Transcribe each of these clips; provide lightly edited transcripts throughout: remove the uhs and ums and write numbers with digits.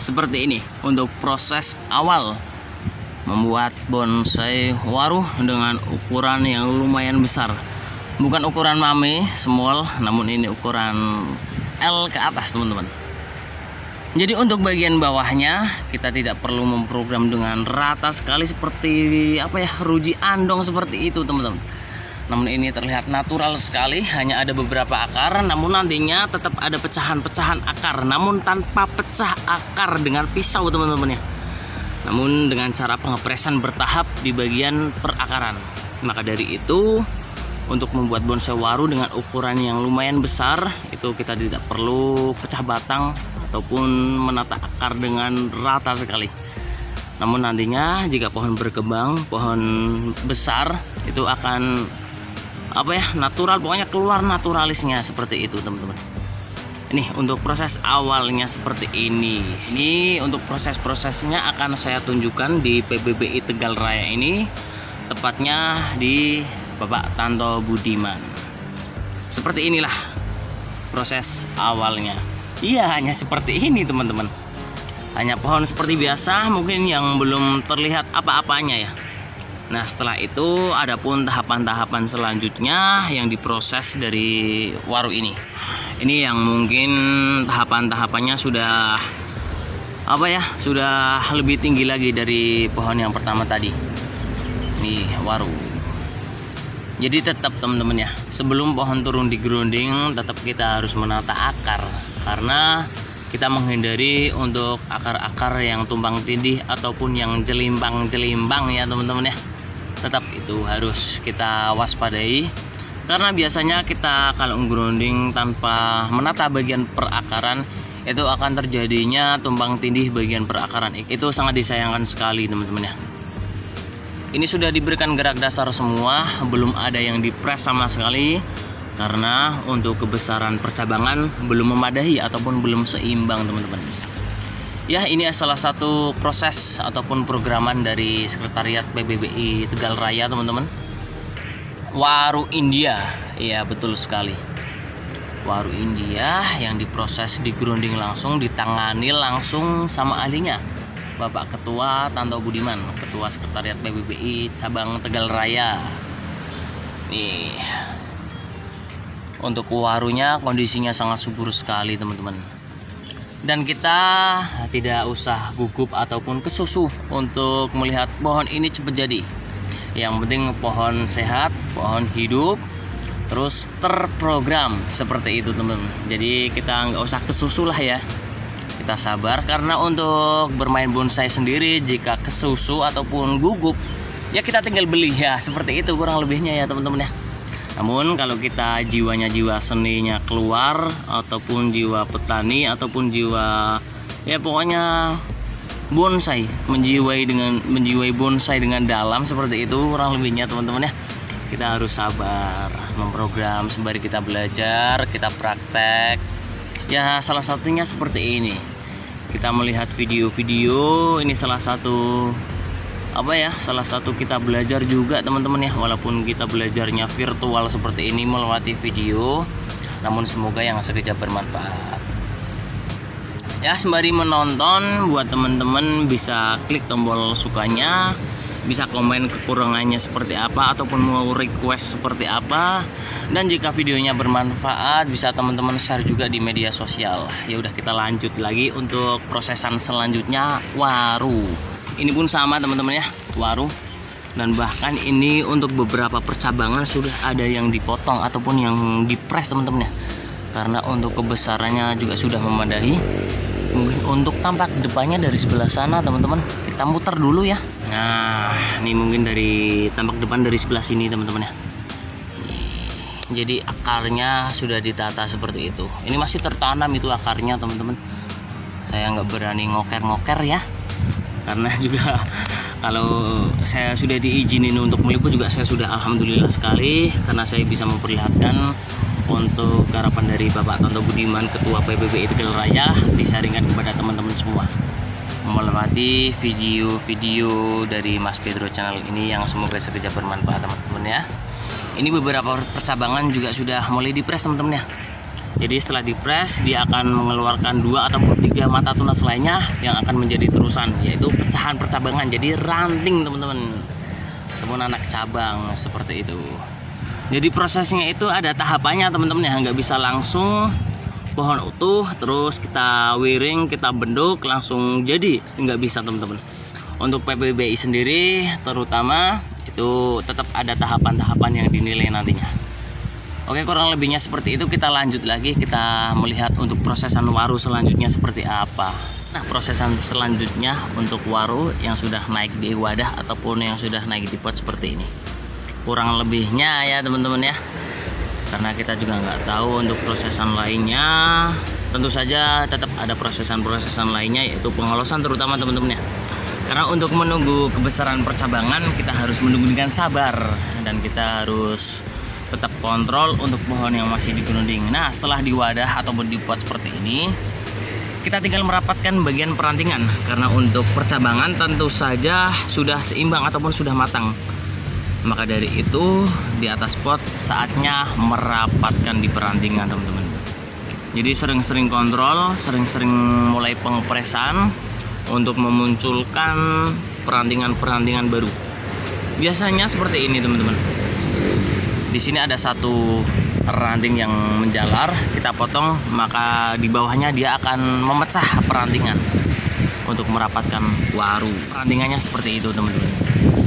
seperti ini untuk proses awal membuat bonsai waru dengan ukuran yang lumayan besar. Bukan ukuran mame small, namun ini ukuran L ke atas teman-teman. Jadi untuk bagian bawahnya kita tidak perlu memprogram dengan rata sekali seperti ruji andong seperti itu teman-teman. Namun ini terlihat natural sekali, hanya ada beberapa akar, namun nantinya tetap ada pecahan-pecahan akar, namun tanpa pecah akar dengan pisau teman-teman ya. Namun dengan cara pengepresan bertahap di bagian perakaran. Maka dari itu untuk membuat bonsai waru dengan ukuran yang lumayan besar itu kita tidak perlu pecah batang ataupun menata akar dengan rata sekali. Namun nantinya jika pohon berkembang, pohon besar itu akan natural, pokoknya keluar naturalisnya seperti itu teman-teman. Ini untuk proses awalnya seperti ini. Ini untuk proses-prosesnya akan saya tunjukkan di PBBI Tegal Raya ini, tepatnya di Bapak Tanto Budiman. Seperti inilah proses awalnya. Iya, hanya seperti ini teman-teman. Hanya pohon seperti biasa, mungkin yang belum terlihat apa-apanya ya. Nah setelah itu adapun tahapan-tahapan selanjutnya yang diproses dari waru ini. Ini yang mungkin tahapan-tahapannya sudah sudah lebih tinggi lagi dari pohon yang pertama tadi. Ini waru. Jadi tetap teman-teman ya, sebelum pohon turun di grounding tetap kita harus menata akar, karena kita menghindari untuk akar-akar yang tumpang tindih ataupun yang jelimbang-jelimbang ya teman-teman ya. Tetap itu harus kita waspadai, karena biasanya kita kalau grounding tanpa menata bagian perakaran itu akan terjadinya tumpang tindih bagian perakaran. Itu sangat disayangkan sekali teman-teman ya. Ini sudah diberikan gerak dasar semua, belum ada yang dipres sama sekali, karena untuk kebesaran percabangan belum memadai ataupun belum seimbang teman-teman. Ya, ini salah satu proses ataupun programan dari Sekretariat PBBI Tegal Raya teman-teman. Waru India, iya betul sekali. Waru India yang diproses di grounding langsung, ditangani langsung sama ahlinya, Bapak Ketua Tanto Budiman, Ketua Sekretariat PBBI Cabang Tegal Raya. Nih, untuk warunya kondisinya sangat subur sekali teman-teman. Dan kita tidak usah gugup ataupun kesusu untuk melihat pohon ini cepat jadi. Yang penting pohon sehat, pohon hidup, terus terprogram seperti itu teman-teman. Jadi kita nggak usah kesusu lah ya. Kita sabar, karena untuk bermain bonsai sendiri jika kesusu ataupun gugup ya kita tinggal beli ya, seperti itu kurang lebihnya ya teman-teman ya. Namun kalau kita jiwanya jiwa seninya keluar, ataupun jiwa petani ataupun jiwa ya pokoknya bonsai, menjiwai bonsai dengan dalam seperti itu kurang lebihnya teman-teman ya. Kita harus sabar memprogram sembari kita belajar, kita praktek. Ya salah satunya seperti ini. Kita melihat video-video, ini salah satu salah satu kita belajar juga teman-teman ya, walaupun kita belajarnya virtual seperti ini melewati video, namun semoga yang sekejap bermanfaat ya. Sembari menonton, buat teman-teman bisa klik tombol sukanya, bisa komen kekurangannya seperti apa ataupun mau request seperti apa, dan jika videonya bermanfaat bisa teman-teman share juga di media sosial. Ya udah, kita lanjut lagi untuk prosesan selanjutnya, waru. Ini pun sama teman-teman ya, waru. Dan bahkan ini untuk beberapa percabangan sudah ada yang dipotong ataupun yang dipres teman-teman ya, karena untuk kebesarannya juga sudah memadai. Mungkin untuk tampak depannya dari sebelah sana teman-teman, kita muter dulu ya. Nah ini mungkin dari tampak depan dari sebelah sini teman-teman ya. Jadi akarnya sudah ditata seperti itu. Ini masih tertanam itu akarnya teman-teman. Saya nggak berani ngoker-ngoker ya, karena juga kalau saya sudah diizinin untuk meliput juga saya sudah alhamdulillah sekali, karena saya bisa memperlihatkan untuk harapan dari Bapak Tanto Budiman, Ketua PBBI Tegal Raya, disaringkan kepada teman-teman semua melewati video-video dari Mas Pedro Channel ini yang semoga sekejap bermanfaat teman-teman ya. Ini beberapa percabangan juga sudah mulai dipres teman-teman ya. Jadi setelah dipres dia akan mengeluarkan 2 ataupun 3 mata tunas lainnya yang akan menjadi terusan, yaitu pecahan percabangan. Jadi ranting teman-teman, ataupun anak cabang seperti itu. Jadi prosesnya itu ada tahapannya teman-teman ya, nggak bisa langsung pohon utuh terus kita wiring, kita benduk langsung jadi, nggak bisa teman-teman. Untuk PPBI sendiri terutama itu tetap ada tahapan-tahapan yang dinilai nantinya. Oke, kurang lebihnya seperti itu. Kita lanjut lagi, kita melihat untuk prosesan waru selanjutnya seperti apa. Nah, prosesan selanjutnya untuk waru yang sudah naik di wadah ataupun yang sudah naik di pot seperti ini. Kurang lebihnya ya teman-teman ya, karena kita juga nggak tahu untuk prosesan lainnya. Tentu saja tetap ada prosesan-prosesan lainnya, yaitu pengolosan terutama teman-teman ya. Karena untuk menunggu kebesaran percabangan kita harus menunggu dengan sabar, dan kita harus tetap kontrol untuk pohon yang masih digerunding. Nah, setelah di wadah ataupun di pot seperti ini, kita tinggal merapatkan bagian perantingan. Karena untuk percabangan tentu saja sudah seimbang ataupun sudah matang. Maka dari itu di atas pot saatnya merapatkan di perantingan teman-teman. Jadi sering-sering kontrol, sering-sering mulai pengepresan untuk memunculkan perantingan-perantingan baru. Biasanya seperti ini teman-teman. Di sini ada satu ranting yang menjalar, kita potong, maka di bawahnya dia akan memecah perantingan untuk merapatkan waru. Perantingannya seperti itu teman-teman.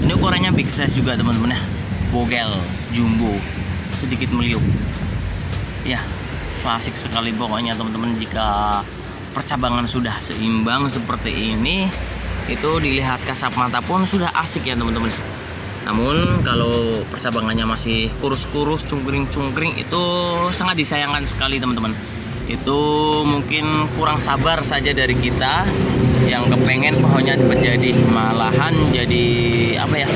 Ini ukurannya big size juga teman-teman ya, bogel, jumbo, sedikit meliuk. Ya, so asik sekali pokoknya teman-teman. Jika percabangan sudah seimbang seperti ini, itu dilihat kasat mata pun sudah asik ya teman-teman. Namun kalau percabangannya masih kurus-kurus, cungkring-cungkring, itu sangat disayangkan sekali teman-teman. Itu mungkin kurang sabar saja dari kita yang kepengen pohonnya cepat jadi, malahan jadi apa ya,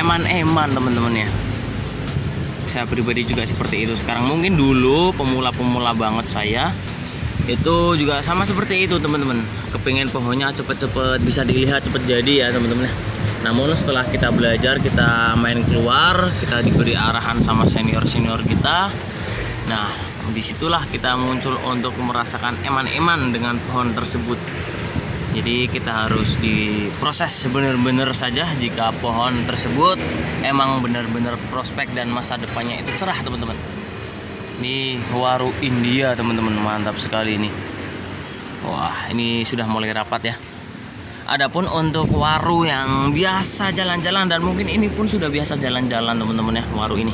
eman-eman teman-teman ya. Saya pribadi juga seperti itu sekarang. Mungkin dulu pemula-pemula banget saya itu juga sama seperti itu teman-teman, kepengen pohonnya cepet-cepet bisa dilihat, cepet jadi ya teman-teman. Namun setelah kita belajar, kita main keluar, kita diberi arahan sama senior-senior kita, nah disitulah kita muncul untuk merasakan eman-eman dengan pohon tersebut. Jadi kita harus diproses sebenar-benar saja. Jika pohon tersebut emang benar-benar prospek dan masa depannya itu cerah teman-teman. Ini waru India teman-teman, mantap sekali ini. Wah, ini sudah mulai rapat ya. Adapun untuk waru yang biasa jalan-jalan, dan mungkin ini pun sudah biasa jalan-jalan teman-teman ya, waru ini.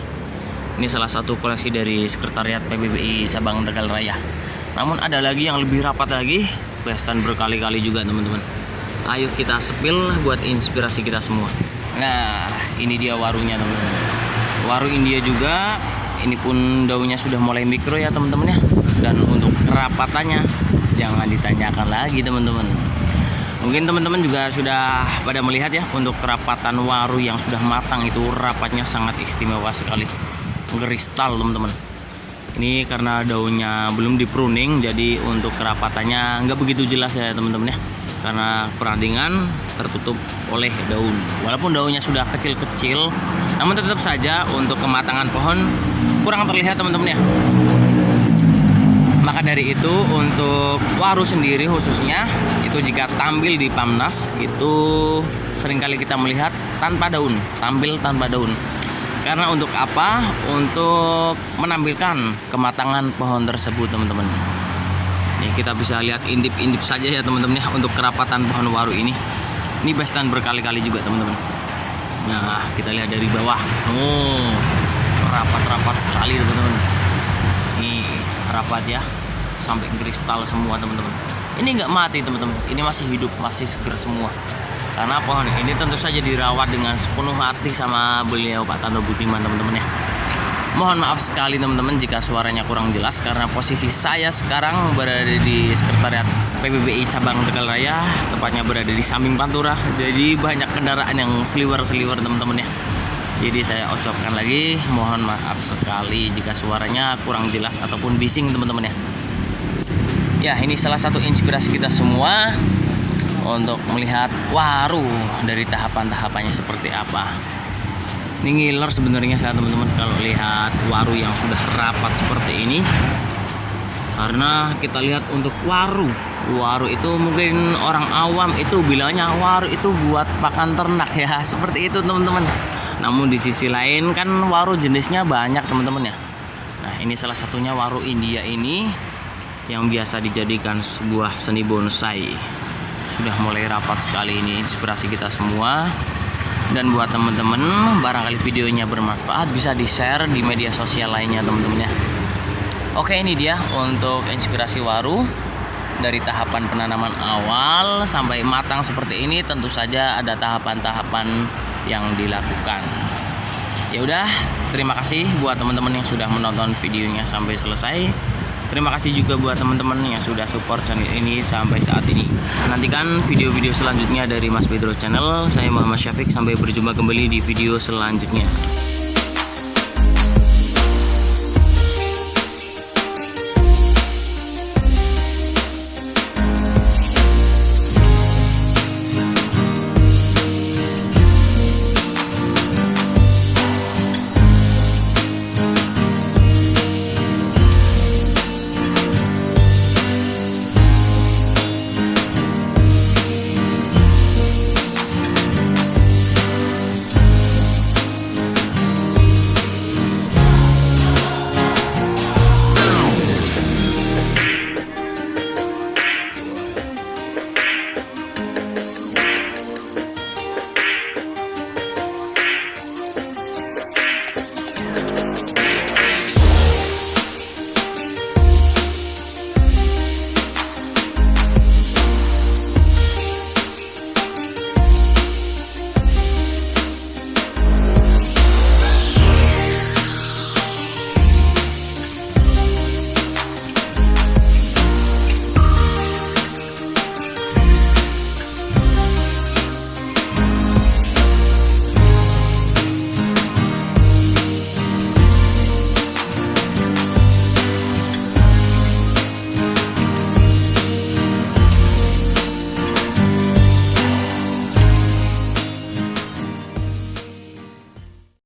Ini salah satu koleksi dari Sekretariat PBBI Cabang Tegal Raya. Namun ada lagi yang lebih rapat lagi, bestan berkali-kali juga teman-teman. Ayo kita spill buat inspirasi kita semua. Nah, ini dia warunya teman-teman. Waru India juga. Ini pun daunnya sudah mulai mikro ya teman-teman ya. Dan untuk kerapatannya jangan ditanyakan lagi teman-teman. Mungkin teman-teman juga sudah pada melihat ya, untuk kerapatan waru yang sudah matang itu rapatnya sangat istimewa sekali, kristal teman-teman. Ini karena daunnya belum di pruning, jadi untuk kerapatannya nggak begitu jelas ya teman-teman ya, karena perantingan tertutup oleh daun. Walaupun daunnya sudah kecil-kecil, namun tetap saja untuk kematangan pohon kurang terlihat teman-teman ya. Maka dari itu untuk waru sendiri khususnya itu jika tampil di Pamnas itu seringkali kita melihat tanpa daun, tampil tanpa daun. Karena untuk apa? Untuk menampilkan kematangan pohon tersebut teman-teman. Nih kita bisa lihat intip-intip saja ya teman-teman ya, untuk kerapatan pohon waru ini. Ini bestan berkali-kali juga teman-teman. Nah kita lihat dari bawah, oh rapat-rapat sekali teman-teman. Ini rapat ya, sampai kristal semua teman-teman. Ini nggak mati teman-teman, ini masih hidup, masih seger semua. Karena pohon ini tentu saja dirawat dengan sepenuh hati sama beliau Pak Tanto Budiman teman-teman ya. Mohon maaf sekali teman-teman jika suaranya kurang jelas, karena posisi saya sekarang berada di Sekretariat PBBI Cabang Tegal Raya, tepatnya berada di samping Pantura. Jadi banyak kendaraan yang seliwer-seliwer teman-teman ya. Jadi saya ucapkan lagi mohon maaf sekali jika suaranya kurang jelas ataupun bising teman-teman ya. Ya, ini salah satu inspirasi kita semua untuk melihat waru dari tahapan-tahapannya seperti apa. Ini ngiler sebenarnya saya teman-teman kalau lihat waru yang sudah rapat seperti ini. Karena kita lihat untuk waru itu mungkin orang awam itu bilangnya waru itu buat pakan ternak ya, seperti itu teman-teman. Namun di sisi lain kan waru jenisnya banyak teman-teman ya. Nah ini salah satunya waru India ini yang biasa dijadikan sebuah seni bonsai. Sudah mulai rapat sekali, ini inspirasi kita semua. Dan buat teman-teman barangkali videonya bermanfaat, bisa di share di media sosial lainnya teman-teman ya. Oke, ini dia untuk inspirasi waru dari tahapan penanaman awal sampai matang seperti ini. Tentu saja ada tahapan-tahapan yang dilakukan. Ya udah, terima kasih buat teman-teman yang sudah menonton videonya sampai selesai. Terima kasih juga buat teman-teman yang sudah support channel ini sampai saat ini. Nantikan video-video selanjutnya dari Mas Pedro Channel. Saya Muhammad Syafiq, sampai berjumpa kembali di video selanjutnya.